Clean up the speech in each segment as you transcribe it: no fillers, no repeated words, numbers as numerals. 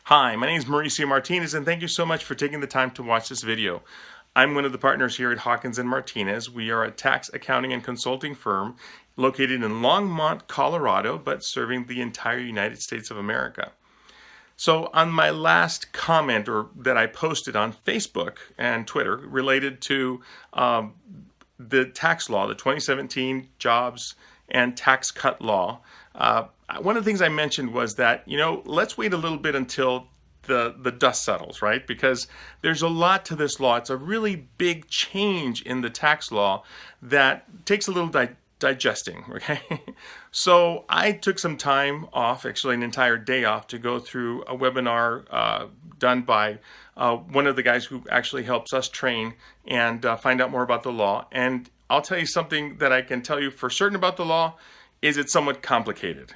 Hi, my name is Mauricio Martinez, and thank you so much for taking the time to watch this video. I'm one of the partners here at Hawkins & Martinez. We are a tax accounting and consulting firm located in Longmont, Colorado, but serving the entire United States of America. So on my last comment that I posted on Facebook and Twitter related to the tax law, the 2017 Jobs and Tax Cut Law, one of the things I mentioned was that, let's wait a little bit until the dust settles, right? Because there's a lot to this law. It's a really big change in the tax law that takes a little digesting, okay? So I took some time off, actually an entire day off, to go through a webinar done by one of the guys who actually helps us train and find out more about the law. And I'll tell you something that I can tell you for certain about the law is it's somewhat complicated.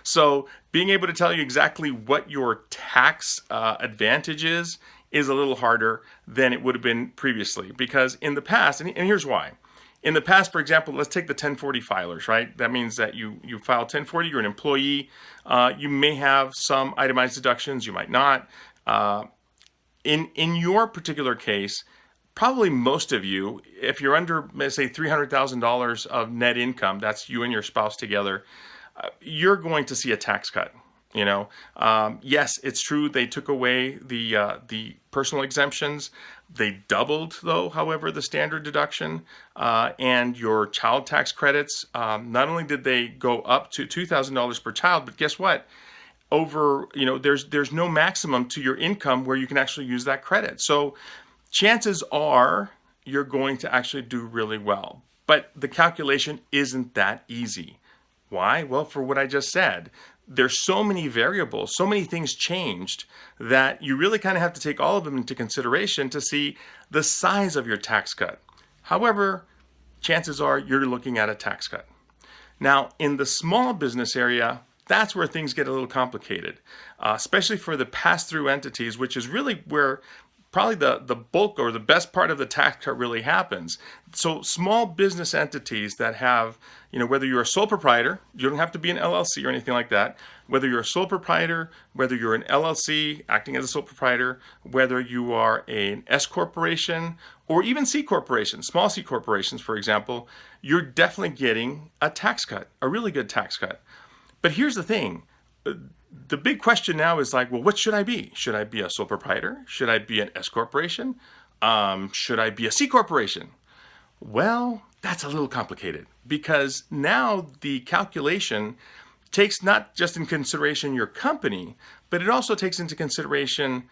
So being able to tell you exactly what your tax advantage is a little harder than it would have been previously. Because in the past, and here's why. In the past, for example, let's take the 1040 filers, right? That means that you file 1040, you're an employee. You may have some itemized deductions, you might not. In your particular case, probably most of you, if you're under, let's say, $300,000 of net income, that's you and your spouse together, you're going to see a tax cut. Yes, it's true they took away the personal exemptions. They doubled, though, however, the standard deduction and your child tax credits. Not only did they go up to $2,000 per child, but guess what? There's no maximum to your income where you can actually use that credit. So chances are you're going to actually do really well. But the calculation isn't that easy. Why? Well, for what I just said. There's so many variables, so many things changed that you really kind of have to take all of them into consideration to see the size of your tax cut. However, chances are you're looking at a tax cut. Now, in the small business area, that's where things get a little complicated, especially for the pass-through entities, which is really where probably the bulk or the best part of the tax cut really happens. So small business entities that have, whether you're a sole proprietor, you don't have to be an LLC or anything like that, whether you're a sole proprietor, whether you're an LLC acting as a sole proprietor, whether you are an S corporation or even C corporations, small C corporations, for example, you're definitely getting a tax cut, a really good tax cut. But here's the thing. The big question now is like, well, what should I be? Should I be a sole proprietor? Should I be an S corporation? Should I be a C corporation? Well, that's a little complicated because now the calculation takes not just in consideration your company, but it also takes into consideration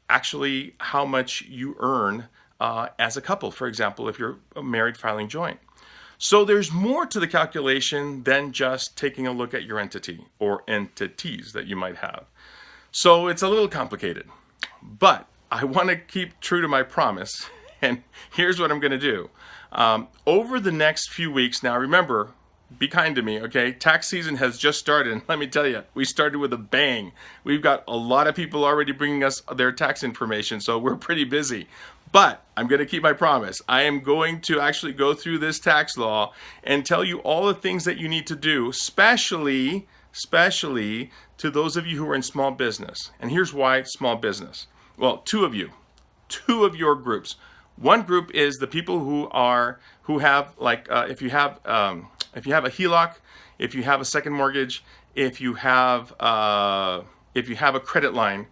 actually how much you earn as a couple. For example, if you're married filing joint. So there's more to the calculation than just taking a look at your entity or entities that you might have. So it's a little complicated, but I want to keep true to my promise. And here's what I'm going to do. Over the next few weeks, now remember, be kind to me, okay? Tax season has just started, and let me tell you, we started with a bang. We've got a lot of people already bringing us their tax information, so we're pretty busy. But I'm going to keep my promise. I am going to actually go through this tax law and tell you all the things that you need to do, especially to those of you who are in small business. And here's why small business. Well, two of your groups. One group is the people who have like if you have a HELOC, if you have a second mortgage, if you have a credit line.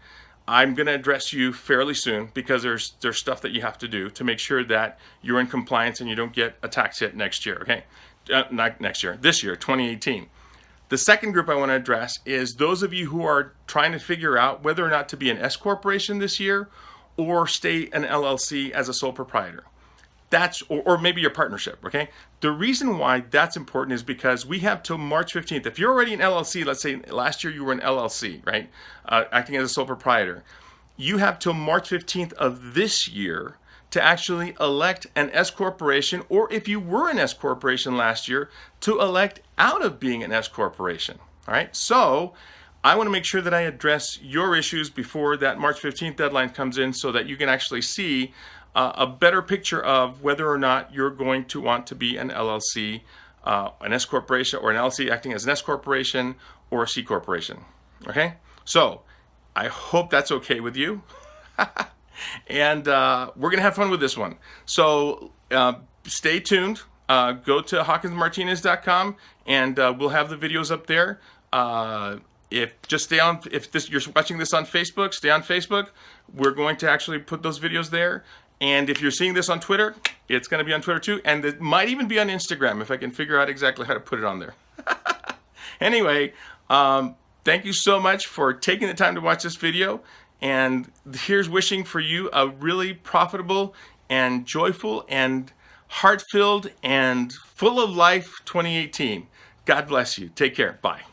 I'm going to address you fairly soon because there's stuff that you have to do to make sure that you're in compliance and you don't get a tax hit next year, okay? Not next year, this year, 2018. The second group I want to address is those of you who are trying to figure out whether or not to be an S corporation this year or stay an LLC as a sole proprietor. Or maybe your partnership, okay? The reason why that's important is because we have till March 15th. If you're already an LLC, let's say last year you were an LLC, right? Acting as a sole proprietor. You have till March 15th of this year to actually elect an S corporation, or if you were an S corporation last year, to elect out of being an S corporation, all right? So I want to make sure that I address your issues before that March 15th deadline comes in so that you can actually see a better picture of whether or not you're going to want to be an LLC, an S corporation, or an LLC acting as an S corporation or a C corporation. Okay? So I hope that's okay with you. And we're going to have fun with this one. So stay tuned. Go to hawkinsmartinez.com and we'll have the videos up there. If you're watching this on Facebook, stay on Facebook. We're going to actually put those videos there. And if you're seeing this on Twitter, it's going to be on Twitter too. And it might even be on Instagram if I can figure out exactly how to put it on there. Anyway, thank you so much for taking the time to watch this video. And here's wishing for you a really profitable and joyful and heart-filled and full of life 2018. God bless you. Take care. Bye.